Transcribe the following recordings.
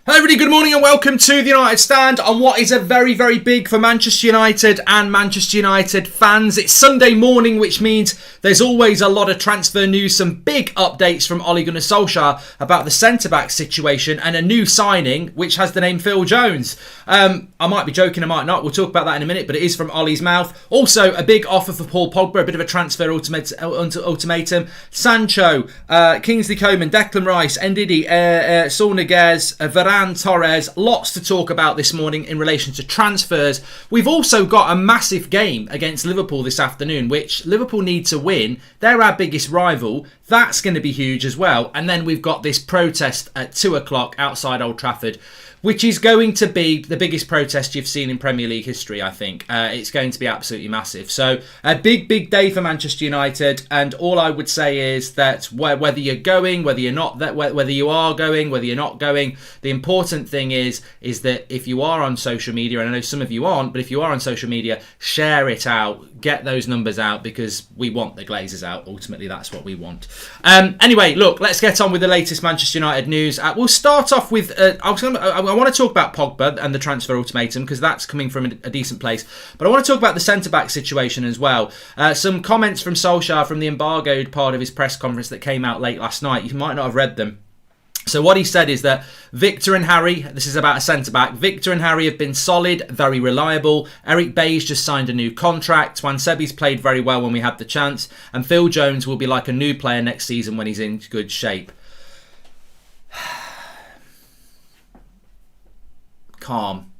Hello everybody, good morning and welcome to the United Stand on what is a very, very big for Manchester United and Manchester United fans. It's Sunday morning, which means there's always a lot of transfer news, some big updates from Ole Gunnar Solskjaer about the centre-back situation and a new signing which has the name Phil Jones. I might be joking, I might not, we'll talk about that in a minute, but it is from Ole's mouth. Also, a big offer for Paul Pogba, a bit of a transfer ultimatum. Sancho, Kingsley Coman, Declan Rice, Ndidi, Saul Niguez, Varane, Torres, lots to talk about this morning in relation to transfers. We've also got a massive game against Liverpool this afternoon, which Liverpool need to win. They're our biggest rival. That's going to be huge as well. And then we've got this protest at 2 o'clock outside Old Trafford, which is going to be the biggest protest you've seen in Premier League history, I think. It's going to be absolutely massive. So a big, big day for Manchester United. And all I would say is that whether you're going, whether you're not, whether you are going, whether you're not going, the important thing is that if you are on social media, and I know some of you aren't, but if you are on social media, share it out, get those numbers out, because we want the Glazers out. Ultimately, that's what we want. Anyway, look, let's get on with the latest Manchester United news. We'll start off with, I want to talk about Pogba and the transfer ultimatum because that's coming from a decent place. But I want to talk about the centre-back situation as well. Some comments from Solskjaer from the embargoed part of his press conference that came out late last night. You might not have read them. So what he said is that Victor and Harry, this is about a centre-back, Victor and Harry have been solid, very reliable. Eric Bailly's just signed a new contract. Twansebi's played very well when we had the chance. And Phil Jones will be like a new player next season when he's in good shape. Calm.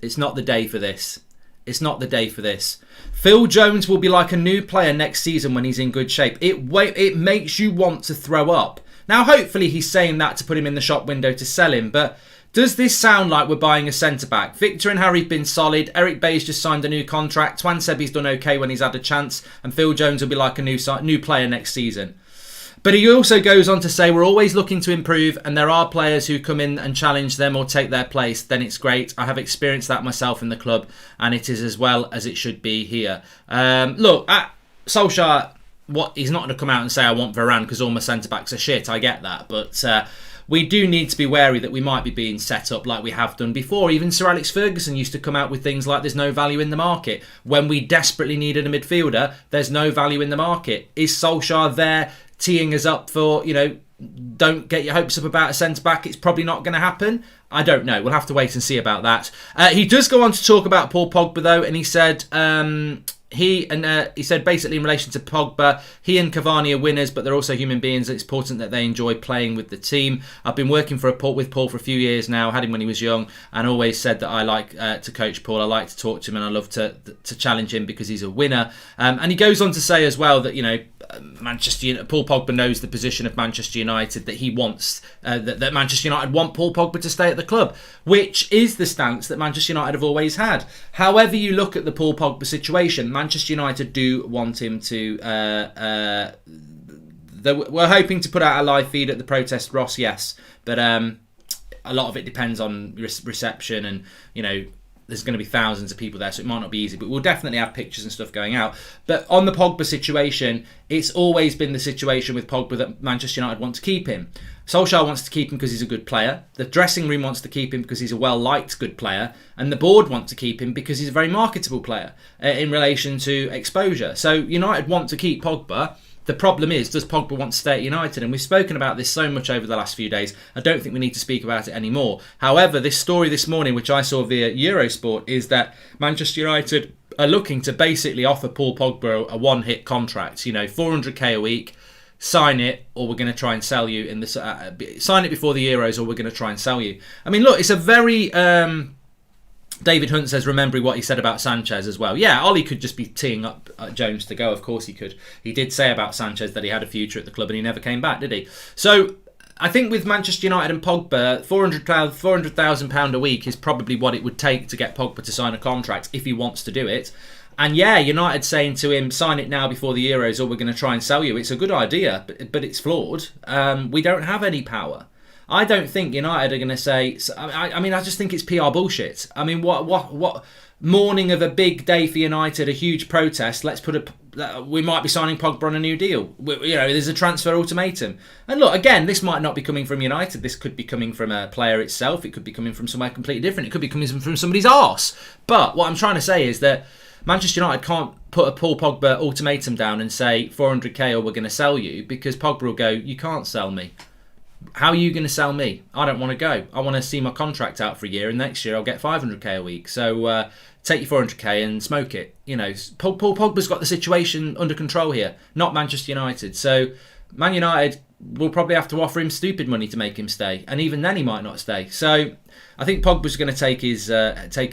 It's not the day for this. It's not the day for this. Phil Jones will be like a new player next season when he's in good shape. It makes you want to throw up. Now, hopefully he's saying that to put him in the shop window to sell him, but does this sound like we're buying a centre-back? Victor and Harry have been solid. Eric Bailly's just signed a new contract. Twansebi's done okay when he's had a chance, and Phil Jones will be like a new player next season. But he also goes on to say we're always looking to improve, and there are players who come in and challenge them or take their place. Then it's great. I have experienced that myself in the club, and it is as well as it should be here. Look, Solskjaer, he's not going to come out and say I want Varane because all my centre-backs are shit. I get that, but we do need to be wary that we might be being set up like we have done before. Even Sir Alex Ferguson used to come out with things like there's no value in the market. When we desperately needed a midfielder, there's no value in the market. Is Solskjaer there teeing us up for, don't get your hopes up about a centre-back? It's probably not going to happen. I don't know. We'll have to wait and see about that. He does go on to talk about Paul Pogba, though, and he said... He said basically in relation to Pogba, he and Cavani are winners, but they're also human beings. It's important that they enjoy playing with the team. I've been working with Paul for a few years now. Had him when he was young, and always said that I like to coach Paul. I like to talk to him, and I love to challenge him because he's a winner. And he goes on to say as well that Paul Pogba knows the position of Manchester United, that he wants that Manchester United want Paul Pogba to stay at the club, which is the stance that Manchester United have always had. However you look at the Paul Pogba situation, Manchester United do want him to... we're hoping to put out a live feed at the protest, Ross, yes. But a lot of it depends on reception and, there's going to be thousands of people there, so it might not be easy. But we'll definitely have pictures and stuff going out. But on the Pogba situation, it's always been the situation with Pogba that Manchester United want to keep him. Solskjaer wants to keep him because he's a good player. The dressing room wants to keep him because he's a well-liked good player. And the board want to keep him because he's a very marketable player in relation to exposure. So United want to keep Pogba. The problem is, does Pogba want to stay at United? And we've spoken about this so much over the last few days, I don't think we need to speak about it anymore. However, this story this morning, which I saw via Eurosport, is that Manchester United are looking to basically offer Paul Pogba a one-hit contract. 400k a week, sign it, or we're going to try and sell you. Sign it before the Euros, or we're going to try and sell you. I mean, look, it's a very... David Hunt says, remembering what he said about Sanchez as well. Yeah, Ollie could just be teeing up Jones to go. Of course he could. He did say about Sanchez that he had a future at the club and he never came back, did he? So I think with Manchester United and Pogba, £400,000 a week is probably what it would take to get Pogba to sign a contract if he wants to do it. And yeah, United saying to him, sign it now before the Euros or we're going to try and sell you. It's a good idea, but it's flawed. We don't have any power. I don't think United are going to say. I mean, I just think it's PR bullshit. I mean, what morning of a big day for United, a huge protest. Let's put we might be signing Pogba on a new deal. There's a transfer ultimatum. And look, again, this might not be coming from United. This could be coming from a player itself. It could be coming from somewhere completely different. It could be coming from somebody's arse. But what I'm trying to say is that Manchester United can't put a Paul Pogba ultimatum down and say 400k or we're going to sell you, because Pogba will go, you can't sell me. How are you going to sell me? I don't want to go. I want to see my contract out for a year, and next year I'll get 500k a week. So take your 400k and smoke it. Paul Pogba's got the situation under control here, not Manchester United. So Man United will probably have to offer him stupid money to make him stay, and even then he might not stay. So I think Pogba's going to take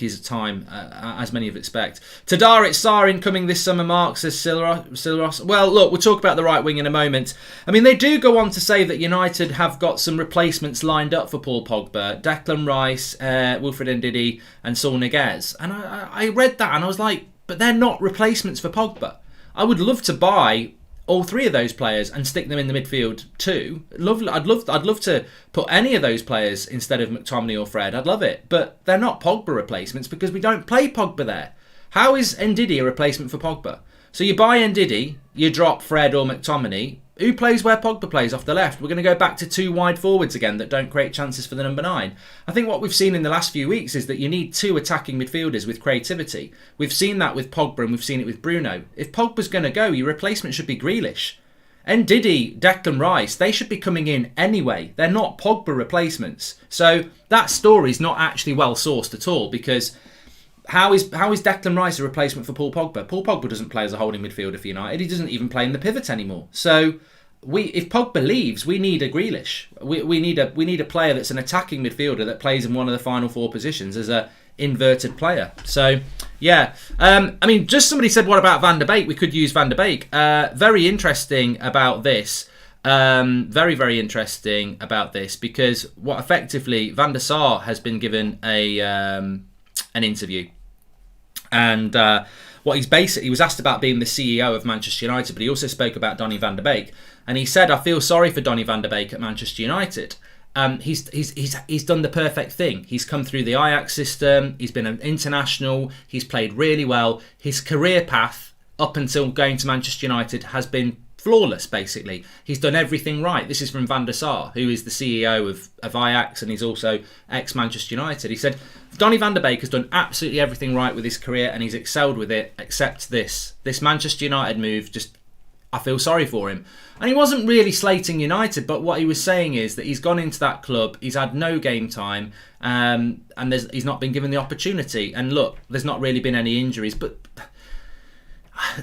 his time, as many of expect. Tadarit Sarin coming this summer, Mark, says Sileros. Well, look, we'll talk about the right wing in a moment. I mean, they do go on to say that United have got some replacements lined up for Paul Pogba. Declan Rice, Wilfred Ndidi and Saul Niguez. And I read that and I was like, but they're not replacements for Pogba. I would love to buy all three of those players and stick them in the midfield too. I'd love to put any of those players instead of McTominay or Fred. I'd love it. But they're not Pogba replacements because we don't play Pogba there. How is Ndidi a replacement for Pogba? So you buy Ndidi, you drop Fred or McTominay. Who plays where Pogba plays off the left? We're going to go back to two wide forwards again that don't create chances for the number 9. I think what we've seen in the last few weeks is that you need two attacking midfielders with creativity. We've seen that with Pogba and we've seen it with Bruno. If Pogba's going to go, your replacement should be Grealish. Ndidi, Declan Rice, they should be coming in anyway. They're not Pogba replacements. So that story's not actually well sourced at all, because how is Declan Rice a replacement for Paul Pogba? Paul Pogba doesn't play as a holding midfielder for United. He doesn't even play in the pivot anymore. So if Pogba leaves, we need a Grealish. We need a player that's an attacking midfielder that plays in one of the final 4 positions as a inverted player. So yeah, I mean, just somebody said, what about Van der Beek? We could use Van der Beek. Very interesting about this. Very, very interesting about this, because what effectively Van der Sar has been given an interview. And he was asked about being the CEO of Manchester United, but he also spoke about Donny van der Beek. And he said, I feel sorry for Donny van der Beek at Manchester United. He's done the perfect thing. He's come through the Ajax system. He's been an international. He's played really well. His career path up until going to Manchester United has been flawless, basically. He's done everything right. This is from Van der Sar, who is the CEO of Ajax, and he's also ex-Manchester United. He said, Donny van der Beek has done absolutely everything right with his career, and he's excelled with it, except this Manchester United move. Just, I feel sorry for him. And he wasn't really slating United, but what he was saying is that he's gone into that club, he's had no game time, and he's not been given the opportunity. And look, there's not really been any injuries, but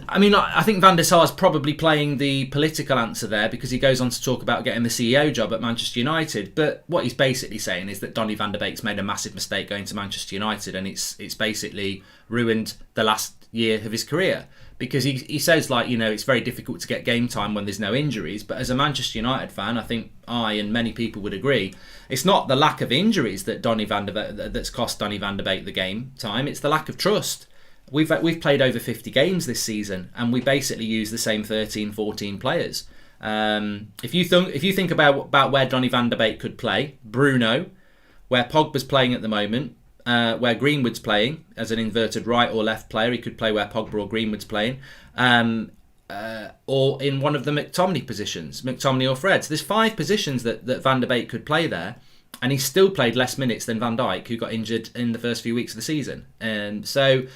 I mean, I think Van der Sar's probably playing the political answer there, because he goes on to talk about getting the CEO job at Manchester United. But what he's basically saying is that Donny van der Beek's made a massive mistake going to Manchester United, and it's basically ruined the last year of his career. Because he says, like, it's very difficult to get game time when there's no injuries. But as a Manchester United fan, I think I and many people would agree, it's not the lack of injuries that's cost Donny van der Beek the game time. It's the lack of trust. We've played over 50 games this season, and we basically use the same 13, 14 players. If you think about where Donny van der Beek could play, Bruno, where Pogba's playing at the moment, where Greenwood's playing as an inverted right or left player, he could play where Pogba or Greenwood's playing, or in one of the McTominay positions, McTominay or Fred. So there's 5 positions that Van der Beek could play there, and he's still played less minutes than Van Dijk, who got injured in the first few weeks of the season. And so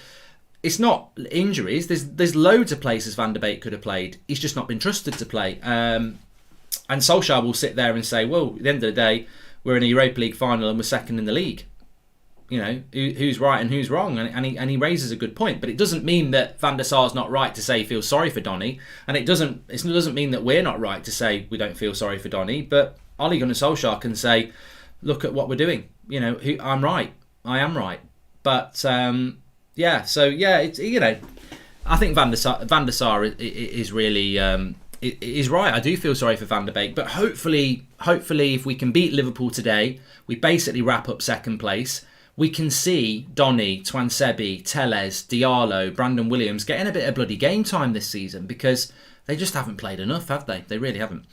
it's not injuries. There's loads of places Van der Beek could have played. He's just not been trusted to play. And Solskjaer will sit there and say, well, at the end of the day, we're in a Europa League final and we're second in the league. Who's right and who's wrong, and he raises a good point. But it doesn't mean that Van der Sar's not right to say he feels sorry for Donny, and it doesn't mean that we're not right to say we don't feel sorry for Donny. But Ole Gunnar Solskjaer can say, look at what we're doing. I'm right. I am right. But I think Van der Sar is really is right. I do feel sorry for Van der Beek, but hopefully, if we can beat Liverpool today, we basically wrap up second place. We can see Donny, Twansebi, Telles, Diallo, Brandon Williams getting a bit of bloody game time this season, because They just haven't played enough, have they? They really haven't.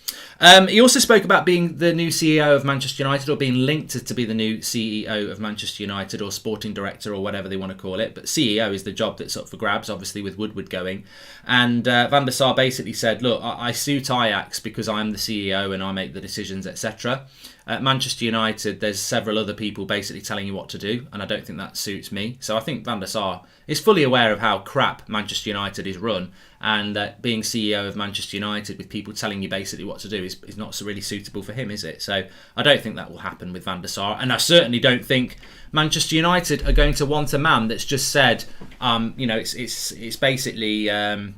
He also spoke about being the new CEO of Manchester United, or being linked to be the new CEO of Manchester United, or sporting director, or whatever they want to call it. But CEO is the job that's up for grabs, obviously, with Woodward going. And Van der Sar basically said, look, I suit Ajax because I'm the CEO and I make the decisions, etc. At Manchester United, there's several other people basically telling you what to do, and I don't think that suits me. So I think Van der Sar is fully aware of how crap Manchester United is run, and that being CEO of Manchester United with people telling you basically what to do is not so really suitable for him, is it? So I don't think that will happen with Van der Sar, and I certainly don't think Manchester United are going to want a man that's just said, it's basically.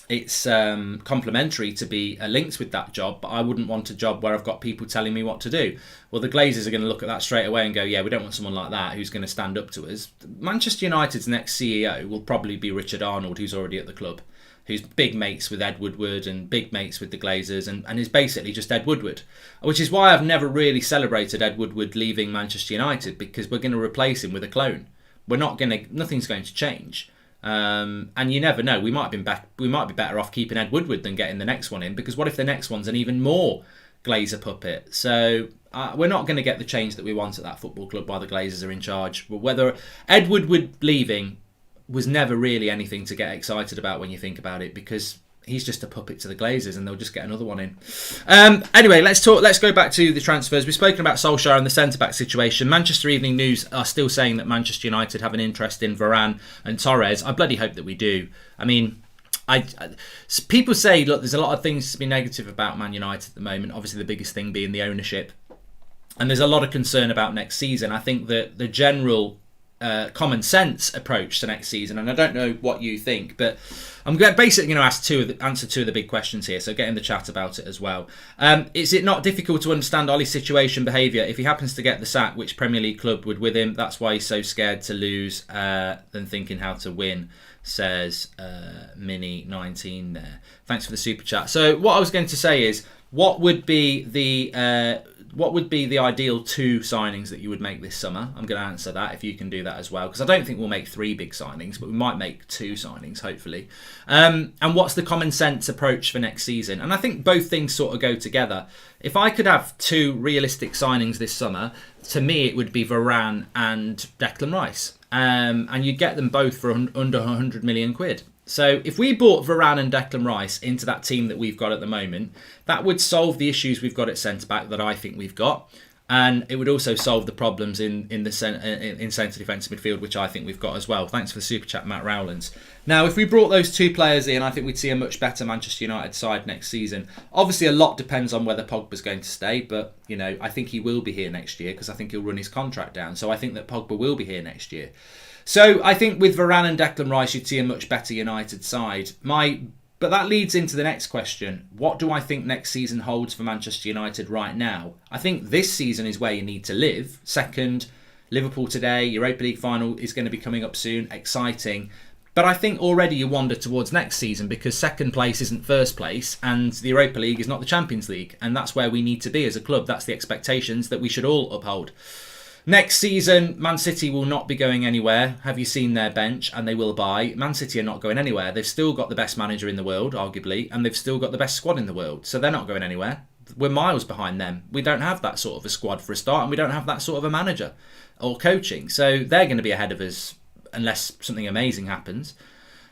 It's complimentary to be linked with that job, but I wouldn't want a job where I've got people telling me what to do. Well, the Glazers are going to look at that straight away and go, yeah, we don't want someone like that who's going to stand up to us. Manchester United's next CEO will probably be Richard Arnold, who's already at the club, who's big mates with Ed Woodward and big mates with the Glazers, and is basically just Ed Woodward. Which is why I've never really celebrated Ed Woodward leaving Manchester United, because we're going to replace him with a clone. Nothing's going to change. And you never know. We might be better off keeping Ed Woodward than getting the next one in, because what if the next one's an even more Glazer puppet? So we're not going to get the change that we want at that football club while the Glazers are in charge. But whether Ed Woodward leaving was never really anything to get excited about when you think about it, because he's just a puppet to the Glazers and they'll just get another one in. Anyway, let's go back to the transfers. We've spoken about Solskjaer and the centre-back situation. Manchester Evening News are still saying that Manchester United have an interest in Varane and Torres. I bloody hope that we do. I mean, people say, look, there's a lot of things to be negative about Man United at the moment. Obviously, the biggest thing being the ownership. And there's a lot of concern about next season. I think that the general common sense approach to next season, and I don't know what you think, but I'm basically going to answer two of the big questions here, so get in the chat about it as well. Is it not difficult to understand Ollie's situation behaviour? If he happens to get the sack, which Premier League club would with him? That's why he's so scared to lose than thinking how to win, says Mini19 there. Thanks for the super chat. So what I was going to say is, what would be the ideal two signings that you would make this summer? I'm going to answer that if you can do that as well, because I don't think we'll make three big signings, but we might make two signings, hopefully. And what's the common sense approach for next season? And I think both things sort of go together. If I could have two realistic signings this summer, to me it would be Varane and Declan Rice. And you'd get them both for under 100 million quid. So if we bought Varane and Declan Rice into that team that we've got at the moment, that would solve the issues we've got at centre-back that I think we've got. And it would also solve the problems in centre defensive midfield, which I think we've got as well. Thanks for the super chat, Matt Rowlands. Now, if we brought those two players in, I think we'd see a much better Manchester United side next season. Obviously, a lot depends on whether Pogba's going to stay, but I think he will be here next year, because I think he'll run his contract down. So I think that Pogba will be here next year. So I think with Varane and Declan Rice, you'd see a much better United side. But that leads into the next question. What do I think next season holds for Manchester United right now? I think this season is where you need to live. Second, Liverpool today, Europa League final is going to be coming up soon. Exciting. But I think already you wander towards next season, because second place isn't first place and the Europa League is not the Champions League. And that's where we need to be as a club. That's the expectations that we should all uphold. Next season, Man City will not be going anywhere. Have you seen their bench? And they will buy. Man City are not going anywhere. They've still got the best manager in the world, arguably, and they've still got the best squad in the world. So they're not going anywhere. We're miles behind them. We don't have that sort of a squad for a start, and we don't have that sort of a manager or coaching. So they're going to be ahead of us unless something amazing happens.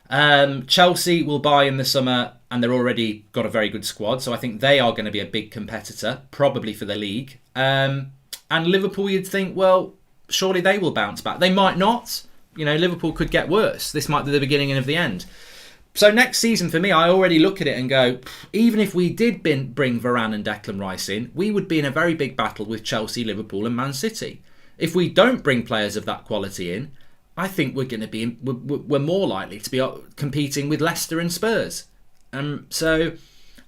Chelsea will buy in the summer, and they're already got a very good squad. So I think they are going to be a big competitor, probably for the league. And Liverpool, you'd think, well, surely they will bounce back. They might not. Liverpool could get worse. This might be the beginning of the end. So next season, for me, I already look at it and go, even if we did bring Varane and Declan Rice in, we would be in a very big battle with Chelsea, Liverpool and Man City. If we don't bring players of that quality in, I think we're more likely to be competing with Leicester and Spurs. So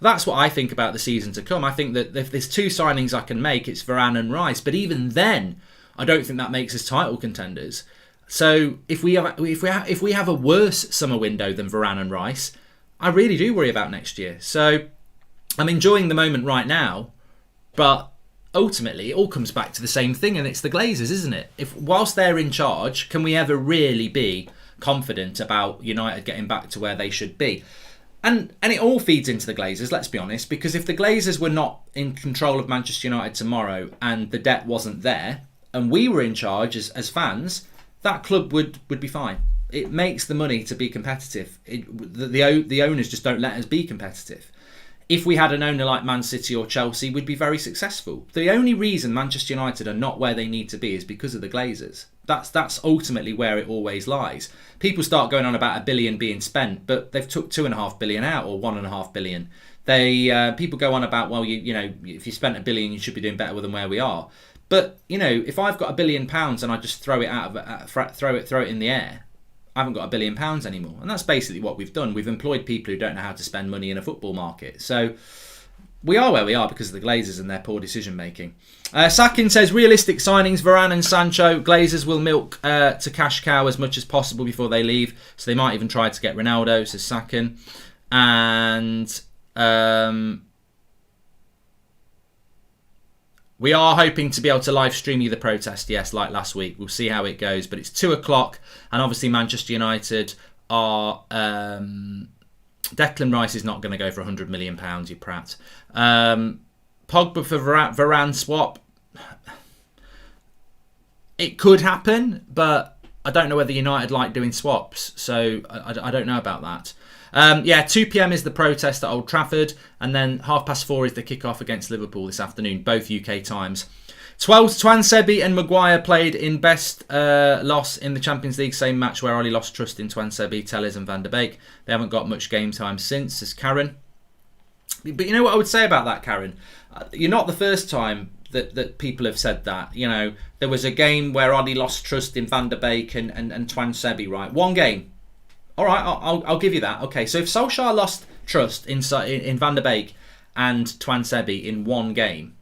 that's what I think about the season to come. I think that if there's two signings I can make, it's Varane and Rice. But even then, I don't think that makes us title contenders. So if we have a worse summer window than Varane and Rice, I really do worry about next year. So I'm enjoying the moment right now, but ultimately it all comes back to the same thing, and it's the Glazers, isn't it? If whilst they're in charge, can we ever really be confident about United getting back to where they should be? And it all feeds into the Glazers, let's be honest, because if the Glazers were not in control of Manchester United tomorrow and the debt wasn't there, and we were in charge as fans, that club would be fine. It makes the money to be competitive. The owners just don't let us be competitive. If we had an owner like Man City or Chelsea, we'd be very successful. The only reason Manchester United are not where they need to be is because of the Glazers. That's ultimately where it always lies. People start going on about $1 billion being spent, but they've took $2.5 billion out, or $1.5 billion. People go on about, well, you know, if you spent $1 billion, you should be doing better than where we are. But you know, if I've got £1 billion and I just throw it in the air, I haven't got £1 billion anymore. And that's basically what we've done. We've employed people who don't know how to spend money in a football market. So we are where we are because of the Glazers and their poor decision making. Sakin says, realistic signings, Varane and Sancho. Glazers will milk to cash cow as much as possible before they leave. So they might even try to get Ronaldo, says Sakin. And we are hoping to be able to live stream you the protest, yes, like last week. We'll see how it goes. But it's 2 o'clock, and obviously Manchester United are... Declan Rice is not going to go for £100 million, you prat. Pogba for Varane swap. It could happen, but I don't know whether United like doing swaps. So I don't know about that. 2 p.m. is the protest at Old Trafford, and then 4:30 is the kickoff against Liverpool this afternoon, both UK times. Twansebi and Maguire played in best loss in the Champions League, same match where Oli lost trust in Twansebi, Telles and Van der Beek. They haven't got much game time since, says Karen. But you know what I would say about that, Karen? You're not the first time that people have said that. You know, there was a game where Oli lost trust in Van der Beek and Twansebi, right? One game. All right, I'll give you that. Okay, so if Solskjaer lost trust in Van der Beek and Twansebi in one game,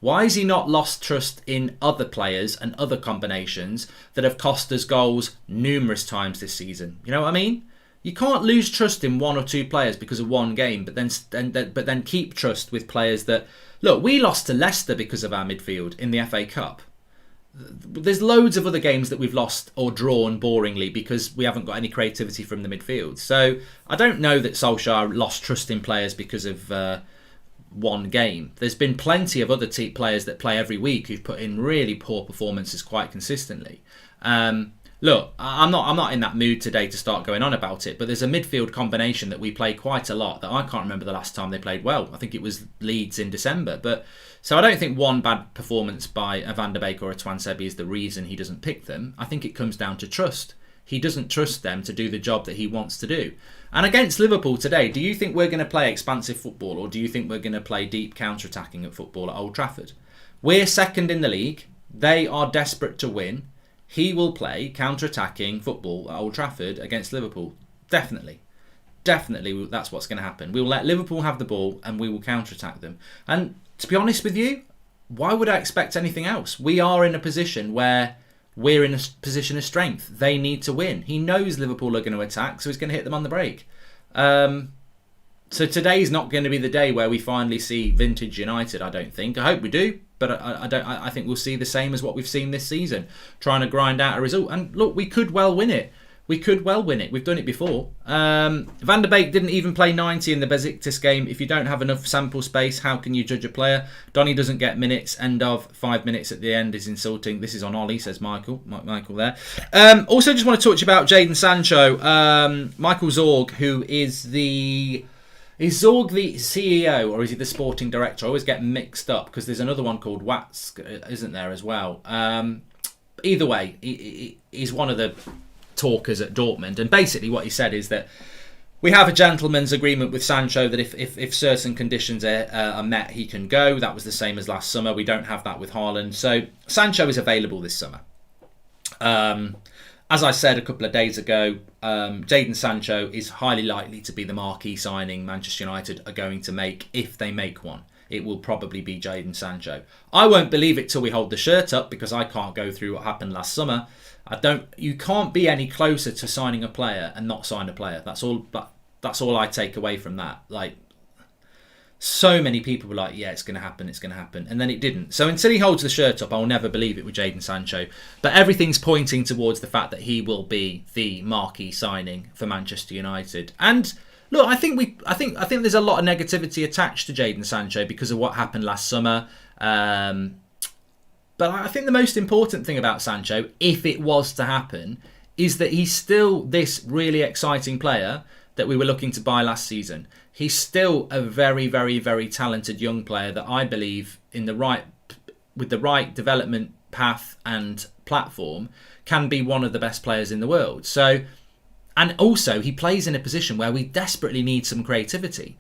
why has he not lost trust in other players and other combinations that have cost us goals numerous times this season? You know what I mean? You can't lose trust in 1 or 2 players because of one game, but then keep trust with players that... Look, we lost to Leicester because of our midfield in the FA Cup. There's loads of other games that we've lost or drawn boringly because we haven't got any creativity from the midfield. So I don't know that Solskjaer lost trust in players because of one game. There's been plenty of other players that play every week who've put in really poor performances quite consistently. Look, I'm not in that mood today to start going on about it, but there's a midfield combination that we play quite a lot that I can't remember the last time they played well. I think it was Leeds in December. So I don't think one bad performance by a Van der Beek or a Twansebi is the reason he doesn't pick them. I think it comes down to trust. He doesn't trust them to do the job that he wants to do. And against Liverpool today, do you think we're going to play expansive football, or do you think we're going to play deep counter-attacking at football at Old Trafford? We're second in the league. They are desperate to win. He will play counter-attacking football at Old Trafford against Liverpool. Definitely. Definitely that's what's going to happen. We will let Liverpool have the ball and we will counter-attack them. And to be honest with you, why would I expect anything else? We are in a position where we're in a position of strength. They need to win. He knows Liverpool are going to attack, so he's going to hit them on the break. So today's not going to be the day where we finally see vintage United, I don't think. I hope we do, but I think we'll see the same as what we've seen this season, trying to grind out a result. And look, we could well win it. We've done it before. Van der Beek didn't even play 90 in the Besiktas game. If you don't have enough sample space, how can you judge a player? Donny doesn't get minutes. End of 5 minutes at the end is insulting. This is on Ollie, says Michael. Michael there. Also, just want to talk about Jadon Sancho. Michael Zorg, who is the... Is Zorg the CEO or is he the sporting director? I always get mixed up because there's another one called Watts, isn't there, as well? Either way, he's one of the talkers at Dortmund, and basically what he said is that we have a gentleman's agreement with Sancho that if certain conditions are met, he can go. That was the same as last summer. We don't have that with Haaland. So Sancho is available this summer. As I said a couple of days ago, Jadon Sancho is highly likely to be the marquee signing Manchester United are going to make, if they make one. It will probably be Jadon Sancho. I won't believe it till we hold the shirt up because I can't go through what happened last summer. You can't be any closer to signing a player and not sign a player. That's all I take away from that. Like, so many people were like, yeah, it's going to happen, and then it didn't. So until he holds the shirt up, I'll never believe it with Jadon Sancho. But everything's pointing towards the fact that he will be the marquee signing for Manchester United. And Look, I think there's a lot of negativity attached to Jadon Sancho because of what happened last summer. But I think the most important thing about Sancho, if it was to happen, is that he's still this really exciting player that we were looking to buy last season. He's still a very, very, very talented young player that I believe with the right development path and platform can be one of the best players in the world. So, and also he plays in a position where we desperately need some creativity.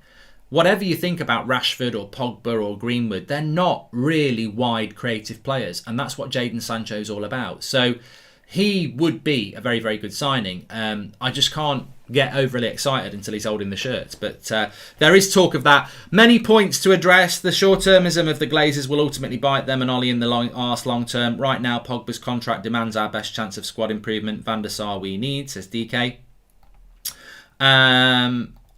Whatever you think about Rashford or Pogba or Greenwood, they're not really wide creative players. And that's what Jadon Sancho is all about. So he would be a very, very good signing. I just can't get overly excited until he's holding the shirt. But there is talk of that. Many points to address. The short-termism of the Glazers will ultimately bite them and Ollie in the arse long term. Right now, Pogba's contract demands our best chance of squad improvement. Van der Sar we need, says DK.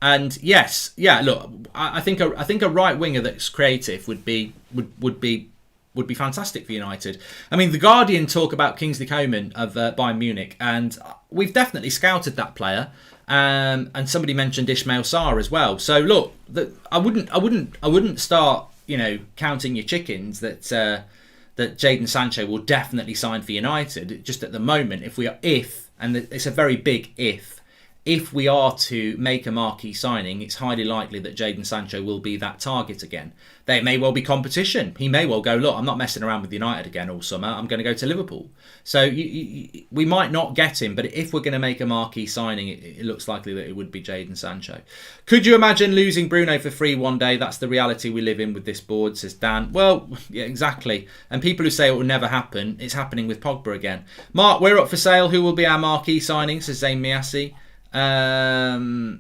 And yes, yeah. Look, I think a right winger that's creative would be fantastic for United. I mean, the Guardian talk about Kingsley Coman of Bayern Munich, and we've definitely scouted that player. And somebody mentioned Ismail Sarr as well. So look, I wouldn't start counting your chickens that Jadon Sancho will definitely sign for United. Just at the moment, and it's a very big if we are to make a marquee signing, it's highly likely that Jadon Sancho will be that target again. There may well be competition. He may well go, look, I'm not messing around with United again all summer. I'm going to go to Liverpool. So we might not get him, but if we're going to make a marquee signing, it looks likely that it would be Jadon Sancho. Could you imagine losing Bruno for free one day? That's the reality we live in with this board, says Dan. Well, yeah, exactly. And people who say it will never happen, it's happening with Pogba again. Mark, we're up for sale. Who will be our marquee signing, says Zayn Miasi. And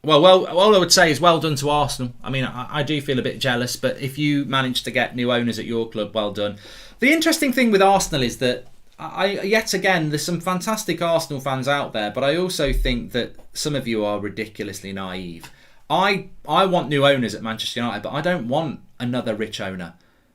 well, all I would say is well done to Arsenal. I mean, I do feel a bit jealous, but if you manage to get new owners at your club, well done. The interesting thing with Arsenal is that yet again, there's some fantastic Arsenal fans out there, but I also think that some of you are ridiculously naive. I want new owners at Manchester United, but I don't want another rich owner.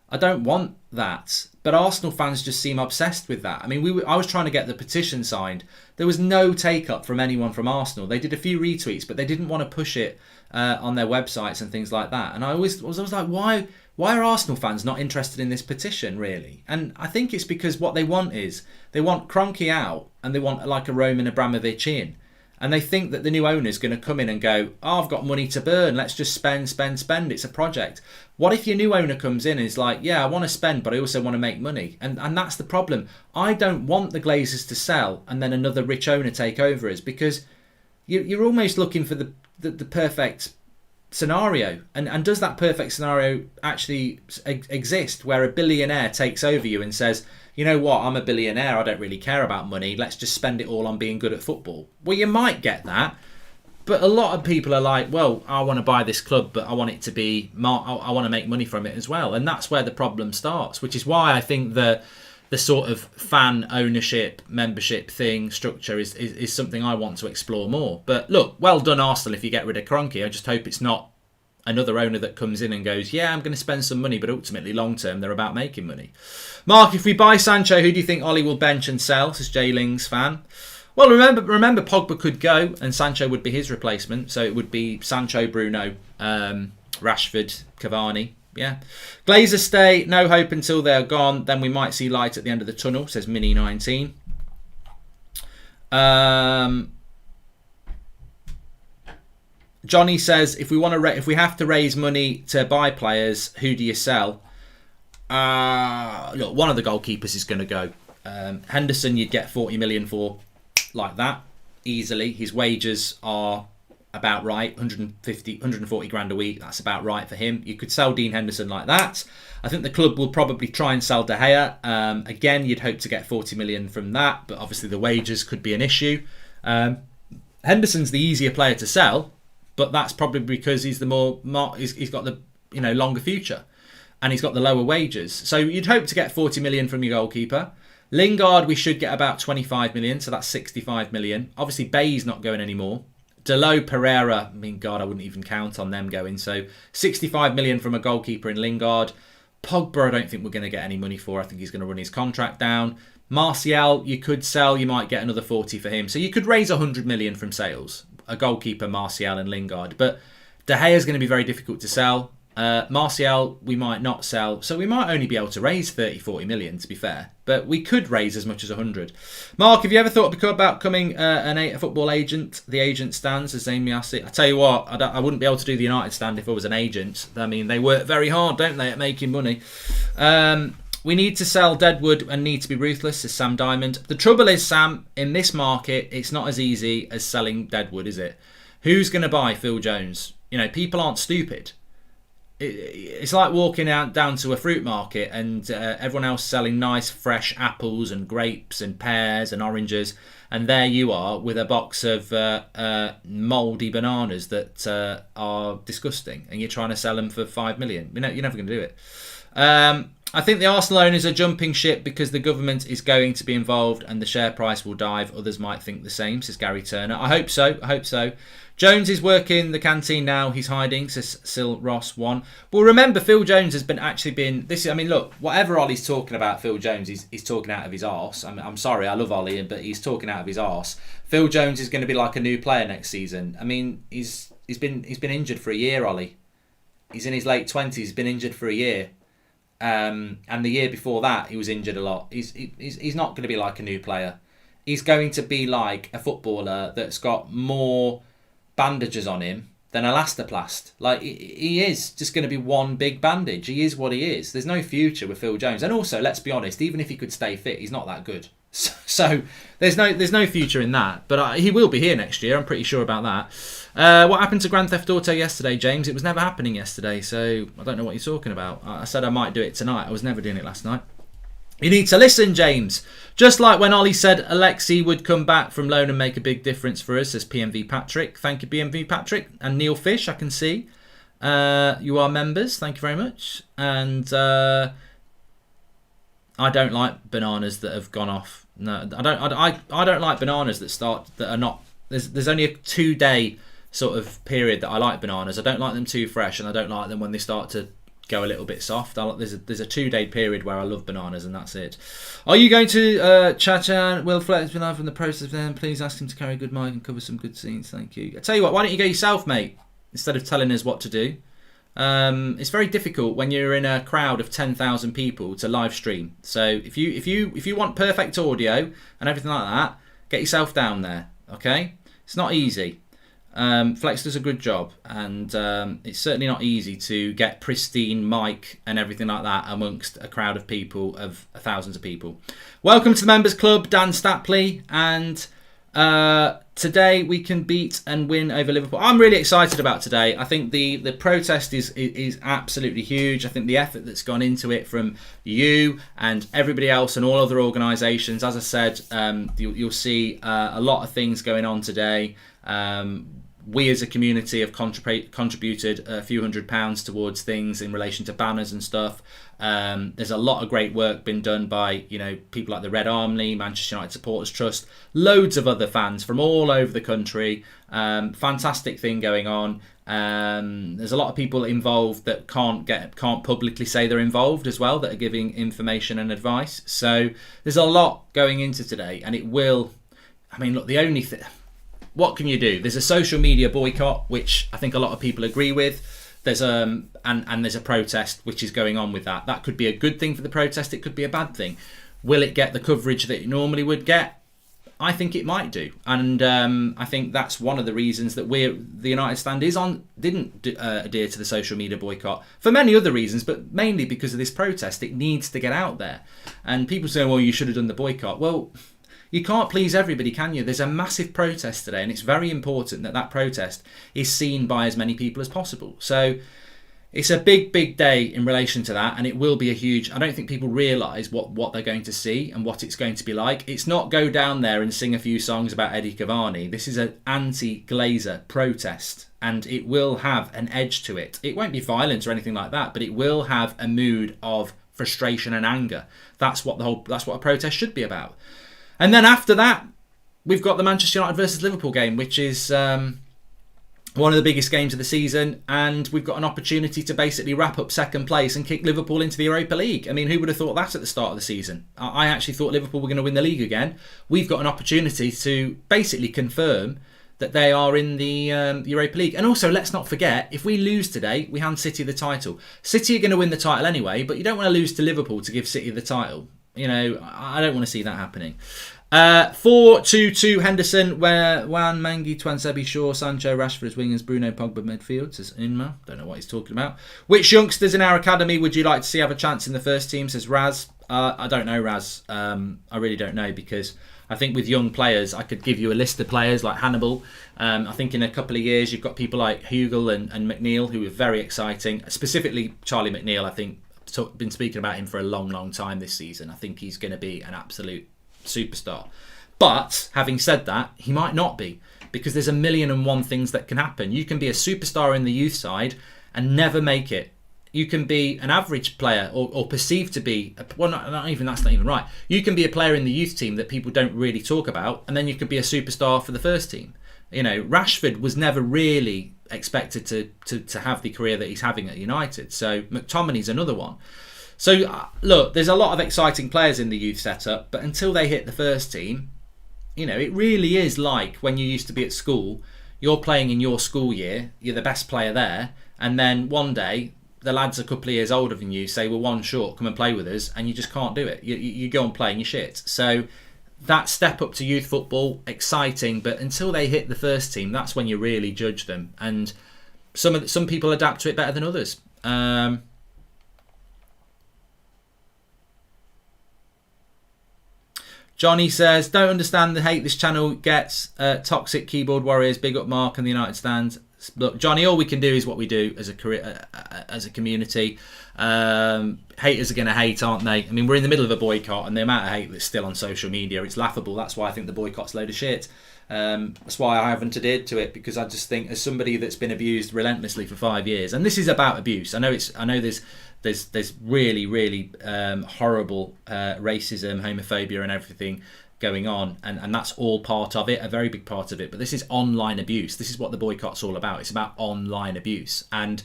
I don't want that. But Arsenal fans just seem obsessed with that. I mean, I was trying to get the petition signed. There was no take-up from anyone from Arsenal. They did a few retweets, but they didn't want to push it on their websites and things like that. And I was like, why are Arsenal fans not interested in this petition, really? And I think it's because what they want Kroenke out and they want like a Roman Abramovich in. And they think that the new owner is going to come in and go, oh, I've got money to burn. Let's just spend. It's a project. What if your new owner comes in and is like, yeah, I want to spend, but I also want to make money? And that's the problem. I don't want the Glazers to sell and then another rich owner take over us, because you're almost looking for the perfect scenario. And does that perfect scenario actually exist, where a billionaire takes over you and says, you know what, I'm a billionaire, I don't really care about money, let's just spend it all on being good at football? Well, you might get that, but a lot of people are like, well, I want to buy this club, but I want it to be, I want to make money from it as well. And that's where the problem starts, which is why I think the sort of fan ownership, membership thing, structure is something I want to explore more. But look, well done Arsenal if you get rid of Kroenke. I just hope it's not another owner that comes in and goes, yeah, I'm going to spend some money, but ultimately long term they're about making money. Mark, if we buy Sancho, who do you think Ollie will bench and sell? Says Jay Ling's fan. Well, remember Pogba could go and Sancho would be his replacement. So it would be Sancho, Bruno, Rashford, Cavani. Yeah. Glazers stay, no hope until they're gone. Then we might see light at the end of the tunnel, says Mini19. Johnny says, if we have to raise money to buy players, who do you sell? Look, one of the goalkeepers is going to go. Henderson, you'd get 40 million for like that easily. His wages are about right, 140 grand a week. That's about right for him. You could sell Dean Henderson like that. I think the club will probably try and sell De Gea. Again, you'd hope to get 40 million from that, but obviously the wages could be an issue. Henderson's the easier player to sell, but that's probably because he's he's got the longer future, and he's got the lower wages. So you'd hope to get 40 million from your goalkeeper. Lingard, we should get about 25 million, so that's 65 million. Obviously, Bay's not going anymore. Delo, Pereira, I mean, God, I wouldn't even count on them going. So 65 million from a goalkeeper in Lingard. Pogba, I don't think we're going to get any money for. I think he's going to run his contract down. Martial, you could sell. You might get another 40 for him. So you could raise 100 million from sales. A goalkeeper, Martial and Lingard. But De Gea is going to be very difficult to sell. Martial, we might not sell. So we might only be able to raise 30, 40 million, to be fair. But we could raise as much as 100. Mark, have you ever thought about becoming a football agent? The agent stands, as Amy asked it. I tell you what, I wouldn't be able to do the United stand if I was an agent. I mean, they work very hard, don't they, at making money. We need to sell Deadwood and need to be ruthless, says Sam Diamond. The trouble is, Sam, in this market, it's not as easy as selling Deadwood, is it? Who's going to buy Phil Jones? You know, people aren't stupid. It's like walking down to a fruit market and everyone else selling nice fresh apples and grapes and pears and oranges, and there you are with a box of mouldy bananas that are disgusting, and you're trying to sell them for 5 million. You're never going to do it. I think the Arsenal owners are jumping ship because the government is going to be involved and the share price will dive. Others might think the same, says Gary Turner. I hope so. Jones is working the canteen now. He's hiding, says Sil Ross 1. Well, remember, Phil Jones has been this. I mean, look, whatever Ollie's talking about, Phil Jones, he's talking out of his arse. I'm sorry, I love Ollie, but he's talking out of his arse. Phil Jones is going to be like a new player next season. I mean, he's been injured for a year, Ollie. He's in his late 20s. He's been injured for a year. And the year before that, he was injured a lot. He's not going to be like a new player. He's going to be like a footballer that's got more bandages on him than elastoplast. Like, he is just going to be one big bandage. He is what he is. There's no future with Phil Jones. And also, let's be honest, even if he could stay fit, he's not that good. So there's no future in that. But he will be here next year. I'm pretty sure about that. What happened to Grand Theft Auto yesterday, James? It was never happening yesterday, so I don't know what you're talking about. I said I might do it tonight. I was never doing it last night. You need to listen, James. Just like when Ollie said Alexi would come back from loan and make a big difference for us, says PMV Patrick. Thank you, PMV Patrick. And Neil Fish, I can see. You are members. Thank you very much. And I don't like bananas that have gone off. No, I don't like bananas that are not. There's only a 2-day sort of period that I like bananas. I don't like them too fresh, and I don't like them when they start to go a little bit soft. There's a 2-day period where I love bananas, and that's it. Are you going to Chachan? Will Flex be live from the process of them? Please ask him to carry a good mic and cover some good scenes. Thank you. I tell you what, why don't you go yourself, mate, instead of telling us what to do? It's very difficult when you're in a crowd of 10,000 people to live stream. So if you want perfect audio and everything like that, get yourself down there. Okay, it's not easy. Flex does a good job, and it's certainly not easy to get pristine mic and everything like that amongst a crowd of people, of thousands of people. Welcome to the Members Club, Dan Stapley, and today we can beat and win over Liverpool. I'm really excited about today. I think the protest is absolutely huge. I think the effort that's gone into it from you and everybody else and all other organisations, as I said, you'll see a lot of things going on today. We as a community have contributed a few £100s towards things in relation to banners and stuff. There's a lot of great work been done by people like the Red Army, Manchester United Supporters Trust, loads of other fans from all over the country. Fantastic thing going on. There's a lot of people involved that can't publicly say they're involved as well, that are giving information and advice. So there's a lot going into today, and it will. I mean, look, the only thing. What can you do? There's a social media boycott, which I think a lot of people agree with. There's and there's a protest which is going on with that. That could be a good thing for the protest. It could be a bad thing. Will it get the coverage that it normally would get? I think it might do, and I think that's one of the reasons that the United Stand didn't adhere to the social media boycott, for many other reasons, but mainly because of this protest. It needs to get out there, and people say, "Well, you should have done the boycott." Well, you can't please everybody, can you? There's a massive protest today, and it's very important that protest is seen by as many people as possible. So it's a big, big day in relation to that, and it will be a huge. I don't think people realise what they're going to see and what it's going to be like. It's not go down there and sing a few songs about Eddie Cavani. This is an anti-Glazer protest, and it will have an edge to it. It won't be violent or anything like that, but it will have a mood of frustration and anger. That's what a protest should be about. And then after that, we've got the Manchester United versus Liverpool game, which is one of the biggest games of the season, and we've got an opportunity to basically wrap up second place and kick Liverpool into the Europa League. I mean, who would have thought that at the start of the season? I actually thought Liverpool were going to win the league again. We've got an opportunity to basically confirm that they are in the Europa League. And also, let's not forget, if we lose today, we hand City the title. City are going to win the title anyway, but you don't want to lose to Liverpool to give City the title. You know, I don't want to see that happening. 4-2-2 Henderson, where Wan, Mangi, Twansebi, Shaw, Sancho, Rashford as wingers, Bruno, Pogba midfield, says Inma. Don't know what he's talking about. Which youngsters in our academy would you like to see have a chance in the first team, says Raz. I don't know, Raz. I really don't know, because I think with young players, I could give you a list of players like Hannibal. I think in a couple of years, you've got people like Hugel and McNeil, who are very exciting. Specifically, Charlie McNeil, I think, been speaking about him for a long, long time this season. I think he's going to be an absolute superstar. But having said that, he might not be, because there's 1,000,001 things that can happen. You can be a superstar in the youth side and never make it. You can be an average player or perceived to be, well, that's not even right. You can be a player in the youth team that people don't really talk about, and then you could be a superstar for the first team. You know, Rashford was never really expected to have the career that he's having at United. So McTominay's another one. So, look, there's a lot of exciting players in the youth setup, but until they hit the first team, you know, it really is like when you used to be at school. You're playing in your school year, you're the best player there, and then one day, the lads a couple of years older than you say, we're one short, come and play with us, and you just can't do it. You go and play and you shit. So, that step up to youth football, exciting, but until they hit the first team, that's when you really judge them. And some people adapt to it better than others. Johnny says, don't understand the hate this channel gets. Toxic keyboard warriors, big up Mark and the United Stand. Look, Johnny, all we can do is what we do as a career, as a community. Haters are going to hate, aren't they? I mean, we're in the middle of a boycott, and the amount of hate that's still on social media, it's laughable. That's why I think the boycott's a load of shit. That's why I haven't adhered to it, because I just think, as somebody that's been abused relentlessly for 5 years, and this is about abuse. I know there's really, really horrible racism, homophobia and everything going on, and that's all part of it, a very big part of it. But this is online abuse. This is what the boycott's all about. It's about online abuse, and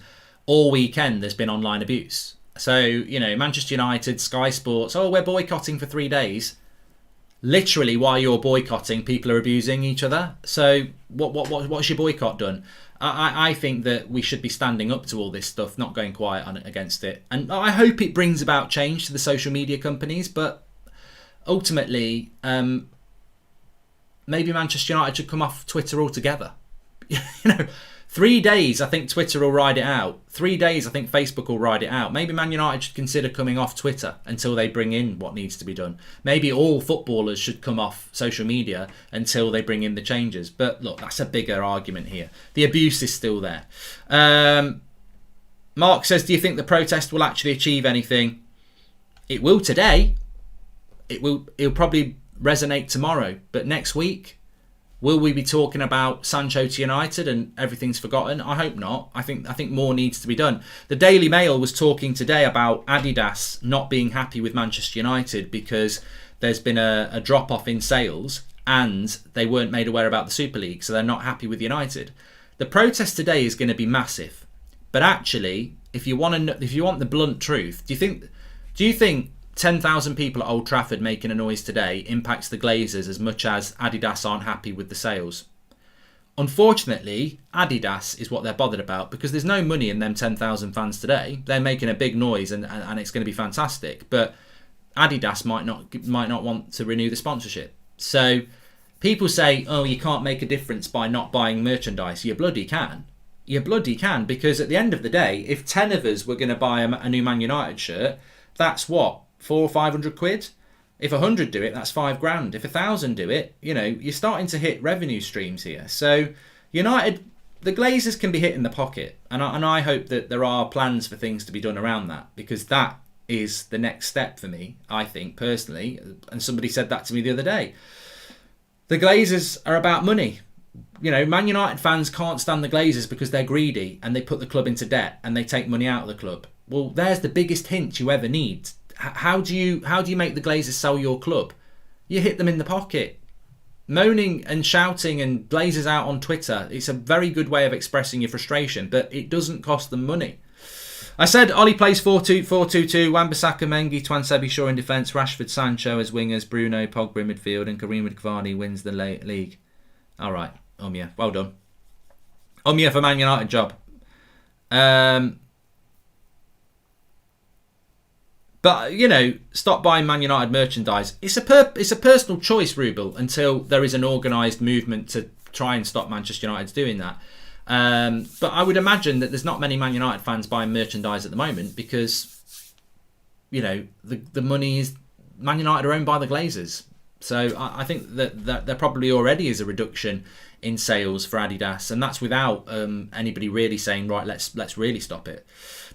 all weekend there's been online abuse. So, you know, Manchester United, Sky Sports, we're boycotting for 3 days. Literally, while you're boycotting, people are abusing each other. So what's your boycott done? I think that we should be standing up to all this stuff, not going quiet on it, against it. And I hope it brings about change to the social media companies. But ultimately, maybe Manchester United should come off Twitter altogether. You know, 3 days, I think Twitter will ride it out. 3 days, I think Facebook will ride it out. Maybe Man United should consider coming off Twitter until they bring in what needs to be done. Maybe all footballers should come off social media until they bring in the changes. But look, that's a bigger argument here. The abuse is still there. Mark says, do you think the protest will actually achieve anything? It will today. It'll probably resonate tomorrow. But next week, will we be talking about Sancho to United and everything's forgotten? I hope not. I think more needs to be done. The Daily Mail was talking today about Adidas not being happy with Manchester United because there's been a drop-off in sales and they weren't made aware about the Super League, so they're not happy with United. The protest today is going to be massive. But actually, if you want the blunt truth, do you think 10,000 people at Old Trafford making a noise today impacts the Glazers as much as Adidas aren't happy with the sales? Unfortunately, Adidas is what they're bothered about, because there's no money in them 10,000 fans today. They're making a big noise and it's going to be fantastic. But Adidas might not want to renew the sponsorship. So people say, oh, you can't make a difference by not buying merchandise. You bloody can. You bloody can, because at the end of the day, if 10 of us were going to buy a new Man United shirt, that's what? 400 or 500 quid. If 100 do it, that's 5 grand. If 1,000 do it, you know, you're starting to hit revenue streams here. So United, the Glazers can be hit in the pocket, and I hope that there are plans for things to be done around that, because that is the next step for me, I think, personally. And somebody said that to me the other day. The Glazers are about money. You know, Man United fans can't stand the Glazers because they're greedy and they put the club into debt and they take money out of the club. Well, there's the biggest hint you ever need. How do you make the Glazers sell your club? You hit them in the pocket. moaning and shouting and blazes out on Twitter. It's a very good way of expressing your frustration, but it doesn't cost them money. I said Ollie plays 4-2-2, Wan-Bissaka, Mengi, Twansebi, Shaw in defence, Rashford, Sancho as wingers, Bruno, Pogba in midfield, and Karim Cavani wins the league. All right, yeah, well done. Yeah for Man United job. But, you know, stop buying Man United merchandise. It's a personal choice, Rubel, until there is an organised movement to try and stop Manchester United doing that. But I would imagine that there's not many Man United fans buying merchandise at the moment because, you know, the money is... Man United are owned by the Glazers. So I think that there probably already is a reduction in sales for Adidas, and that's without anybody really saying, right, let's really stop it.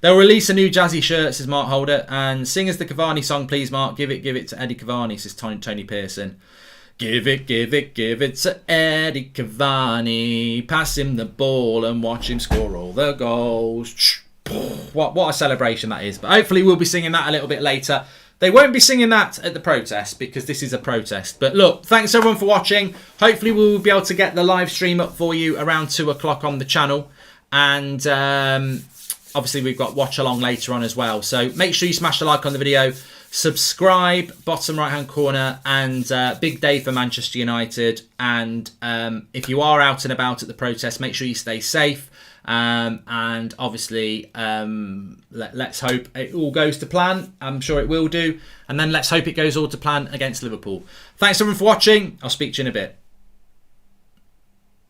They'll release a new jazzy shirt, says Mark Holder, and sing us the Cavani song, please, Mark. Give it to Eddie Cavani, says Tony Pearson. Give it to Eddie Cavani. Pass him the ball and watch him score all the goals. What a celebration that is. But hopefully we'll be singing that a little bit later. They won't be singing that at the protest because this is a protest. But look, thanks everyone for watching. Hopefully we'll be able to get the live stream up for you around 2 o'clock on the channel. And obviously we've got watch along later on as well. So make sure you smash the like on the video. Subscribe, bottom right hand corner. And big day for Manchester United. And if you are out and about at the protest, make sure you stay safe. And obviously, let's hope it all goes to plan. I'm sure it will do. And then let's hope it goes all to plan against Liverpool. Thanks everyone for watching. I'll speak to you in a bit.